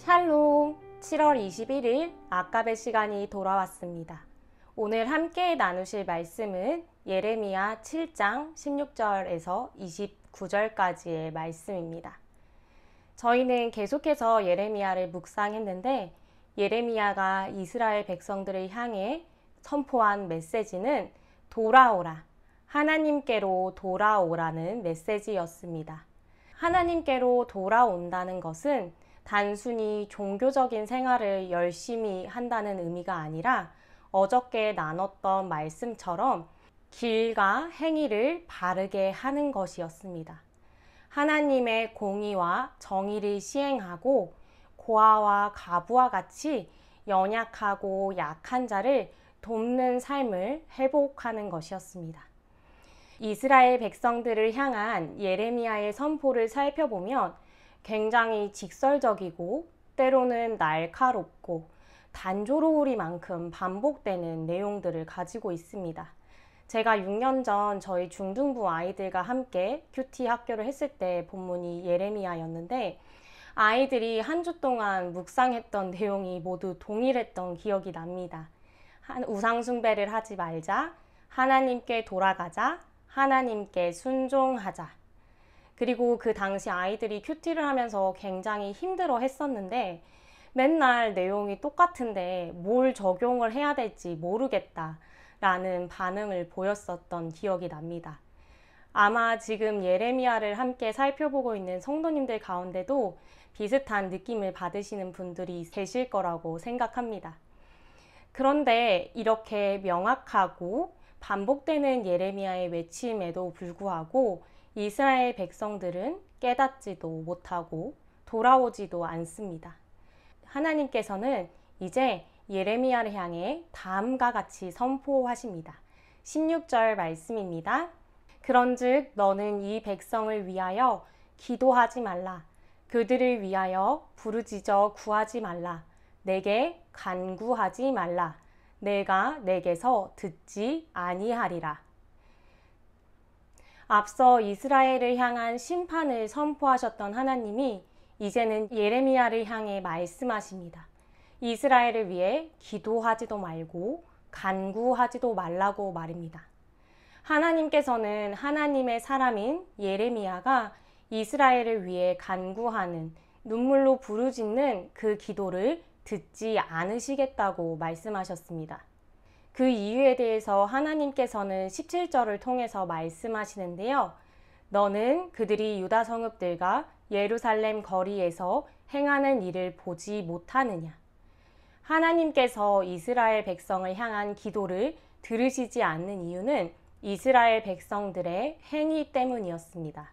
샬롬! 7월 21일 아까베 시간이 돌아왔습니다. 오늘 함께 나누실 말씀은 예레미야 7장 16절에서 29절까지의 말씀입니다. 저희는 계속해서 예레미야를 묵상했는데 예레미야가 이스라엘 백성들을 향해 선포한 메시지는 돌아오라, 하나님께로 돌아오라는 메시지였습니다. 하나님께로 돌아온다는 것은 단순히 종교적인 생활을 열심히 한다는 의미가 아니라 어저께 나눴던 말씀처럼 길과 행위를 바르게 하는 것이었습니다. 하나님의 공의와 정의를 시행하고 고아와 과부와 같이 연약하고 약한 자를 돕는 삶을 회복하는 것이었습니다. 이스라엘 백성들을 향한 예레미야의 선포를 살펴보면 굉장히 직설적이고 때로는 날카롭고 단조로우리만큼 반복되는 내용들을 가지고 있습니다. 제가 6년 전 저희 중등부 아이들과 함께 큐티 학교를 했을 때 본문이 예레미야였는데 아이들이 한 주 동안 묵상했던 내용이 모두 동일했던 기억이 납니다. 우상 숭배를 하지 말자, 하나님께 돌아가자, 하나님께 순종하자. 그리고 그 당시 아이들이 큐티를 하면서 굉장히 힘들어 했었는데 맨날 내용이 똑같은데 뭘 적용을 해야 될지 모르겠다라는 반응을 보였었던 기억이 납니다. 아마 지금 예레미야를 함께 살펴보고 있는 성도님들 가운데도 비슷한 느낌을 받으시는 분들이 계실 거라고 생각합니다. 그런데 이렇게 명확하고 반복되는 예레미야의 외침에도 불구하고 이스라엘 백성들은 깨닫지도 못하고 돌아오지도 않습니다. 하나님께서는 이제 예레미야를 향해 다음과 같이 선포하십니다. 16절 말씀입니다. 그런즉 너는 이 백성을 위하여 기도하지 말라. 그들을 위하여 부르짖어 구하지 말라. 내게 간구하지 말라. 내가 내게서 듣지 아니하리라. 앞서 이스라엘을 향한 심판을 선포하셨던 하나님이 이제는 예레미야를 향해 말씀하십니다. 이스라엘을 위해 기도하지도 말고 간구하지도 말라고 말입니다. 하나님께서는 하나님의 사람인 예레미야가 이스라엘을 위해 간구하는 눈물로 부르짖는 그 기도를 듣지 않으시겠다고 말씀하셨습니다. 그 이유에 대해서 하나님께서는 17절을 통해서 말씀하시는데요. 너는 그들이 유다 성읍들과 예루살렘 거리에서 행하는 일을 보지 못하느냐. 하나님께서 이스라엘 백성을 향한 기도를 들으시지 않는 이유는 이스라엘 백성들의 행위 때문이었습니다.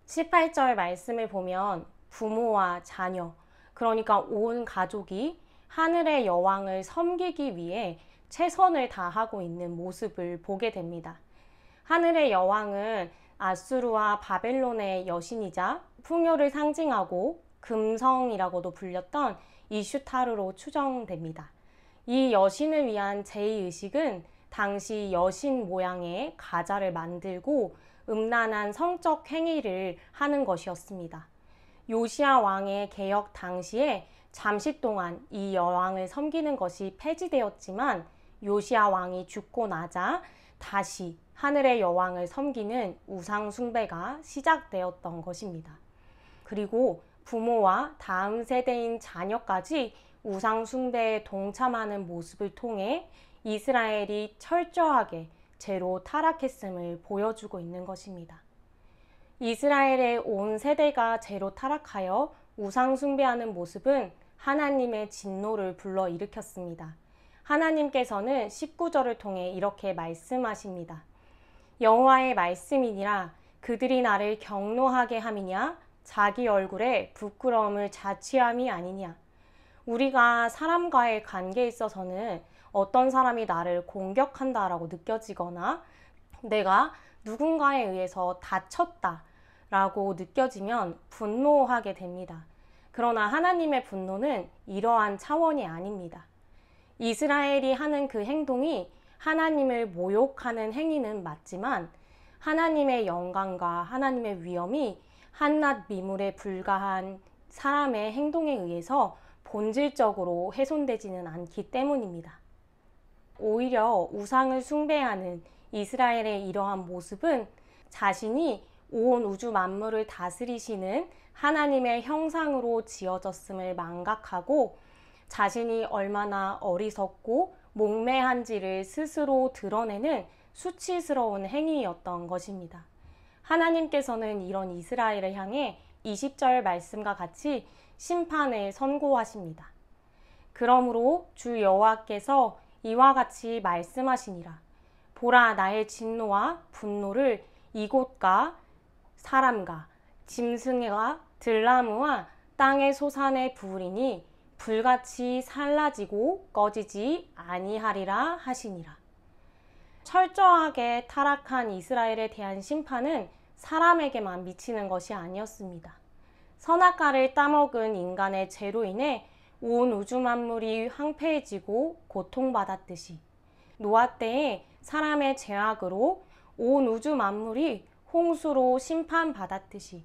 18절 말씀을 보면 부모와 자녀, 그러니까 온 가족이 하늘의 여왕을 섬기기 위해 최선을 다하고 있는 모습을 보게 됩니다. 하늘의 여왕은 아수르와 바벨론의 여신이자 풍요를 상징하고 금성이라고도 불렸던 이슈타르로 추정됩니다. 이 여신을 위한 제의의식은 당시 여신 모양의 가자를 만들고 음란한 성적 행위를 하는 것이었습니다. 요시야 왕의 개혁 당시에 잠시 동안 이 여왕을 섬기는 것이 폐지되었지만 요시야 왕이 죽고 나자 다시 하늘의 여왕을 섬기는 우상 숭배가 시작되었던 것입니다. 그리고 부모와 다음 세대인 자녀까지 우상 숭배에 동참하는 모습을 통해 이스라엘이 철저하게 죄로 타락했음을 보여주고 있는 것입니다. 이스라엘의 온 세대가 죄로 타락하여 우상 숭배하는 모습은 하나님의 진노를 불러일으켰습니다. 하나님께서는 19절을 통해 이렇게 말씀하십니다. 여호와의 말씀이니라 그들이 나를 경노하게 함이냐 자기 얼굴에 부끄러움을 자취함이 아니냐. 우리가 사람과의 관계에 있어서는 어떤 사람이 나를 공격한다라고 느껴지거나 내가 누군가에 의해서 다쳤다라고 느껴지면 분노하게 됩니다. 그러나 하나님의 분노는 이러한 차원이 아닙니다. 이스라엘이 하는 그 행동이 하나님을 모욕하는 행위는 맞지만 하나님의 영광과 하나님의 위엄이 한낱 미물에 불과한 사람의 행동에 의해서 본질적으로 훼손되지는 않기 때문입니다. 오히려 우상을 숭배하는 이스라엘의 이러한 모습은 자신이 온 우주 만물을 다스리시는 하나님의 형상으로 지어졌음을 망각하고 자신이 얼마나 어리석고 목매한지를 스스로 드러내는 수치스러운 행위였던 것입니다. 하나님께서는 이런 이스라엘을 향해 20절 말씀과 같이 심판을 선고하십니다. 그러므로 주 여호와께서 이와 같이 말씀하시니라. 보라, 나의 진노와 분노를 이곳과 사람과 짐승과 들나무와 땅의 소산에 부으리니 불같이 살라지고 꺼지지 아니하리라 하시니라. 철저하게 타락한 이스라엘에 대한 심판은 사람에게만 미치는 것이 아니었습니다. 선악과를 따먹은 인간의 죄로 인해 온 우주 만물이 황폐해지고 고통받았듯이 노아 때에 사람의 죄악으로 온 우주 만물이 홍수로 심판받았듯이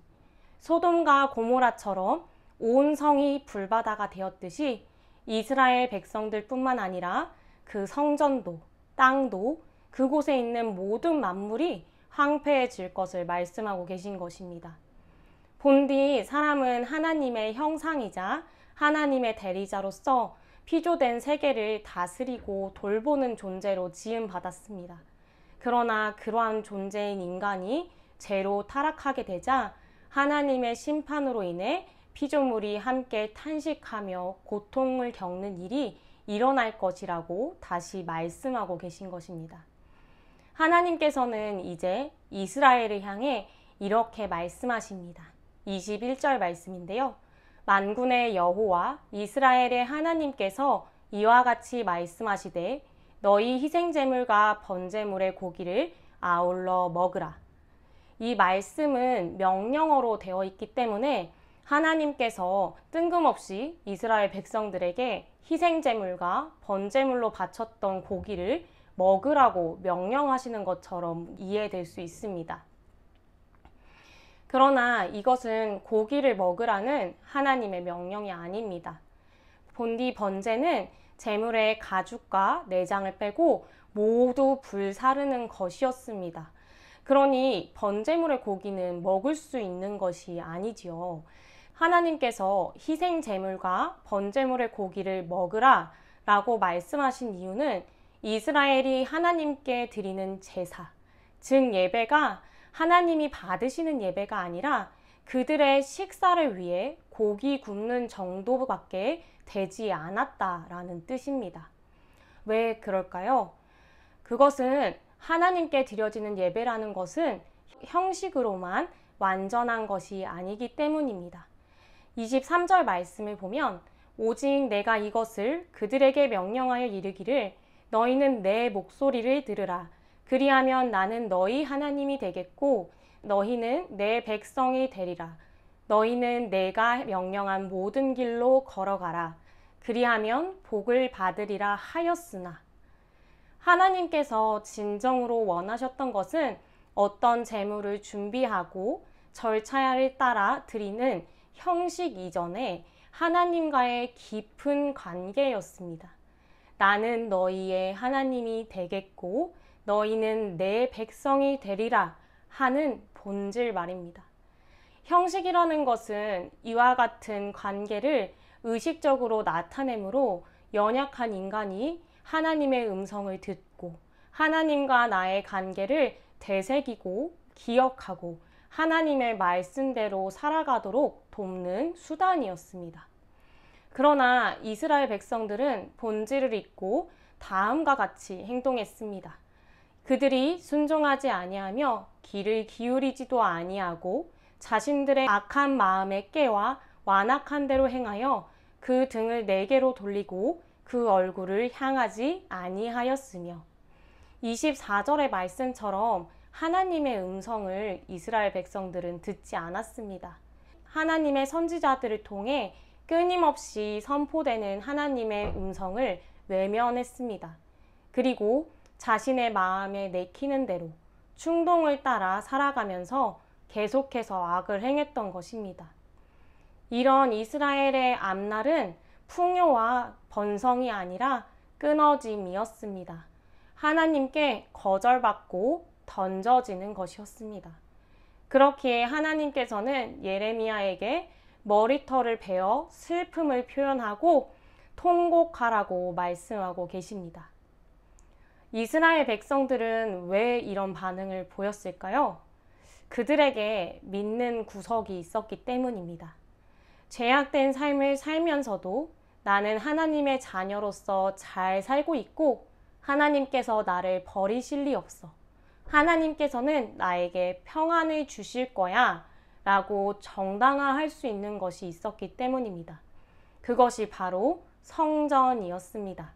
소돔과 고모라처럼 온 성이 불바다가 되었듯이 이스라엘 백성들뿐만 아니라 그 성전도 땅도 그곳에 있는 모든 만물이 황폐해질 것을 말씀하고 계신 것입니다. 본디 사람은 하나님의 형상이자 하나님의 대리자로서 피조된 세계를 다스리고 돌보는 존재로 지음받았습니다. 그러나 그러한 존재인 인간이 죄로 타락하게 되자 하나님의 심판으로 인해 피조물이 함께 탄식하며 고통을 겪는 일이 일어날 것이라고 다시 말씀하고 계신 것입니다. 하나님께서는 이제 이스라엘을 향해 이렇게 말씀하십니다. 21절 말씀인데요. 만군의 여호와 이스라엘의 하나님께서 이와 같이 말씀하시되 너희 희생제물과 번제물의 고기를 아울러 먹으라. 이 말씀은 명령어로 되어 있기 때문에 하나님께서 뜬금없이 이스라엘 백성들에게 희생제물과 번제물로 바쳤던 고기를 먹으라고 명령하시는 것처럼 이해될 수 있습니다. 그러나 이것은 고기를 먹으라는 하나님의 명령이 아닙니다. 본디 번제는 제물의 가죽과 내장을 빼고 모두 불사르는 것이었습니다. 그러니 번제물의 고기는 먹을 수 있는 것이 아니지요. 하나님께서 희생 제물과 번제물의 고기를 먹으라 라고 말씀하신 이유는 이스라엘이 하나님께 드리는 제사, 즉 예배가 하나님이 받으시는 예배가 아니라 그들의 식사를 위해 고기 굽는 정도밖에 되지 않았다라는 뜻입니다. 왜 그럴까요? 그것은 하나님께 드려지는 예배라는 것은 형식으로만 완전한 것이 아니기 때문입니다. 23절 말씀을 보면 오직 내가 이것을 그들에게 명령하여 이르기를 너희는 내 목소리를 들으라. 그리하면 나는 너희 하나님이 되겠고 너희는 내 백성이 되리라. 너희는 내가 명령한 모든 길로 걸어가라. 그리하면 복을 받으리라 하였으나 하나님께서 진정으로 원하셨던 것은 어떤 제물을 준비하고 절차를 따라 드리는 형식 이전에 하나님과의 깊은 관계였습니다. 나는 너희의 하나님이 되겠고 너희는 내 백성이 되리라 하는 본질 말입니다. 형식이라는 것은 이와 같은 관계를 의식적으로 나타내므로 연약한 인간이 하나님의 음성을 듣고 하나님과 나의 관계를 되새기고 기억하고 하나님의 말씀대로 살아가도록 돕는 수단이었습니다. 그러나 이스라엘 백성들은 본질을 잊고 다음과 같이 행동했습니다. 그들이 순종하지 아니하며 귀를 기울이지도 아니하고 자신들의 악한 마음에 깨와 완악한 대로 행하여 그 등을 내게로 돌리고 그 얼굴을 향하지 아니하였으며 24절의 말씀처럼 하나님의 음성을 이스라엘 백성들은 듣지 않았습니다. 하나님의 선지자들을 통해 끊임없이 선포되는 하나님의 음성을 외면했습니다. 그리고 자신의 마음에 내키는 대로 충동을 따라 살아가면서 계속해서 악을 행했던 것입니다. 이런 이스라엘의 앞날은 풍요와 번성이 아니라 끊어짐이었습니다. 하나님께 거절받고 던져지는 것이었습니다. 그렇기에 하나님께서는 예레미야에게 머리털을 베어 슬픔을 표현하고 통곡하라고 말씀하고 계십니다. 이스라엘 백성들은 왜 이런 반응을 보였을까요? 그들에게 믿는 구석이 있었기 때문입니다. 죄악된 삶을 살면서도 나는 하나님의 자녀로서 잘 살고 있고 하나님께서 나를 버리실 리 없어. 하나님께서는 나에게 평안을 주실 거야 라고 정당화할 수 있는 것이 있었기 때문입니다. 그것이 바로 성전이었습니다.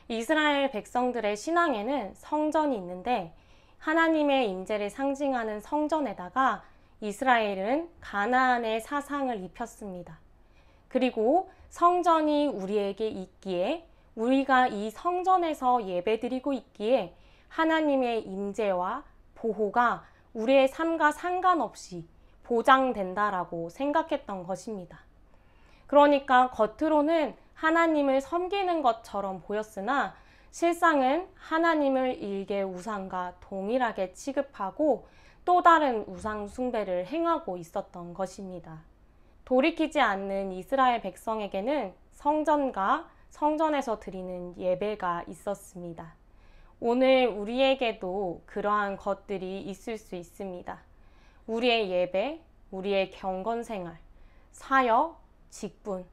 이스라엘 백성들의 신앙에는 성전이 있는데 하나님의 임재를 상징하는 성전에다가 이스라엘은 가나안의 사상을 입혔습니다. 그리고 성전이 우리에게 있기에 우리가 이 성전에서 예배드리고 있기에 하나님의 임재와 보호가 우리의 삶과 상관없이 보장된다라고 생각했던 것입니다. 그러니까 겉으로는 하나님을 섬기는 것처럼 보였으나 실상은 하나님을 일개 우상과 동일하게 취급하고 또 다른 우상 숭배를 행하고 있었던 것입니다. 돌이키지 않는 이스라엘 백성에게는 성전과 성전에서 드리는 예배가 있었습니다. 오늘 우리에게도 그러한 것들이 있을 수 있습니다. 우리의 예배, 우리의 경건생활, 사역, 직분,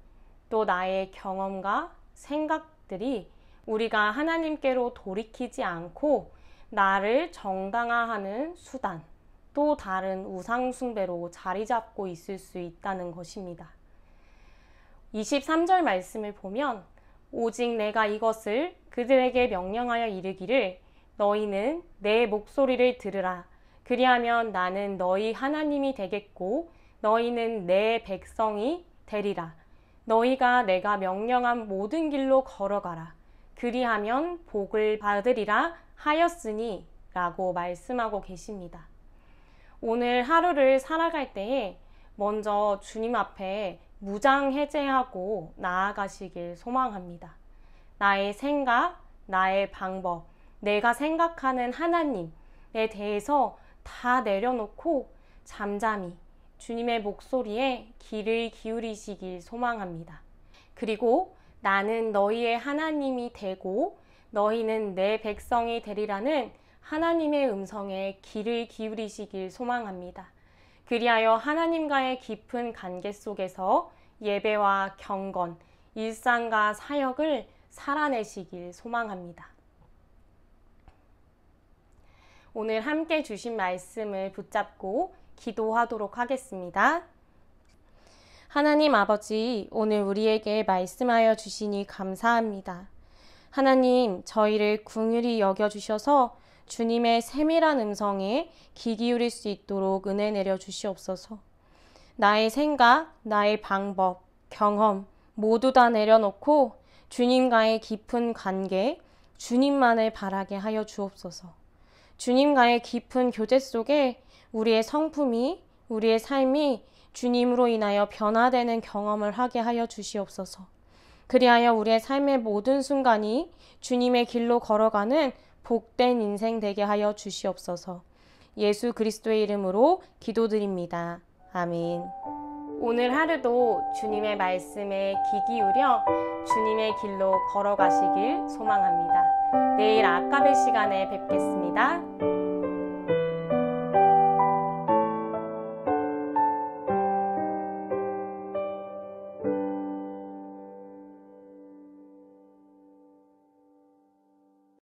또 나의 경험과 생각들이 우리가 하나님께로 돌이키지 않고 나를 정당화하는 수단, 또 다른 우상 숭배로 자리 잡고 있을 수 있다는 것입니다. 23절 말씀을 보면 오직 내가 이것을 그들에게 명령하여 이르기를 너희는 내 목소리를 들으라. 그리하면 나는 너희 하나님이 되겠고 너희는 내 백성이 되리라. 너희가 내가 명령한 모든 길로 걸어가라. 그리하면 복을 받으리라 하였으니 라고 말씀하고 계십니다. 오늘 하루를 살아갈 때에 먼저 주님 앞에 무장해제하고 나아가시길 소망합니다. 나의 생각, 나의 방법, 내가 생각하는 하나님에 대해서 다 내려놓고 잠잠히 주님의 목소리에 귀를 기울이시길 소망합니다. 그리고 나는 너희의 하나님이 되고 너희는 내 백성이 되리라는 하나님의 음성에 귀를 기울이시길 소망합니다. 그리하여 하나님과의 깊은 관계 속에서 예배와 경건, 일상과 사역을 살아내시길 소망합니다. 오늘 함께 주신 말씀을 붙잡고 기도하도록 하겠습니다. 하나님 아버지, 오늘 우리에게 말씀하여 주시니 감사합니다. 하나님, 저희를 긍휼히 여겨주셔서 주님의 세밀한 음성에 귀 기울일 수 있도록 은혜 내려 주시옵소서. 나의 생각, 나의 방법, 경험 모두 다 내려놓고 주님과의 깊은 관계, 주님만을 바라게 하여 주옵소서. 주님과의 깊은 교제 속에 우리의 성품이, 우리의 삶이 주님으로 인하여 변화되는 경험을 하게 하여 주시옵소서. 그리하여 우리의 삶의 모든 순간이 주님의 길로 걸어가는 복된 인생 되게 하여 주시옵소서. 예수 그리스도의 이름으로 기도드립니다. 아멘. 오늘 하루도 주님의 말씀에 귀 기울여 주님의 길로 걸어가시길 소망합니다. 내일 아까베 시간에 뵙겠습니다.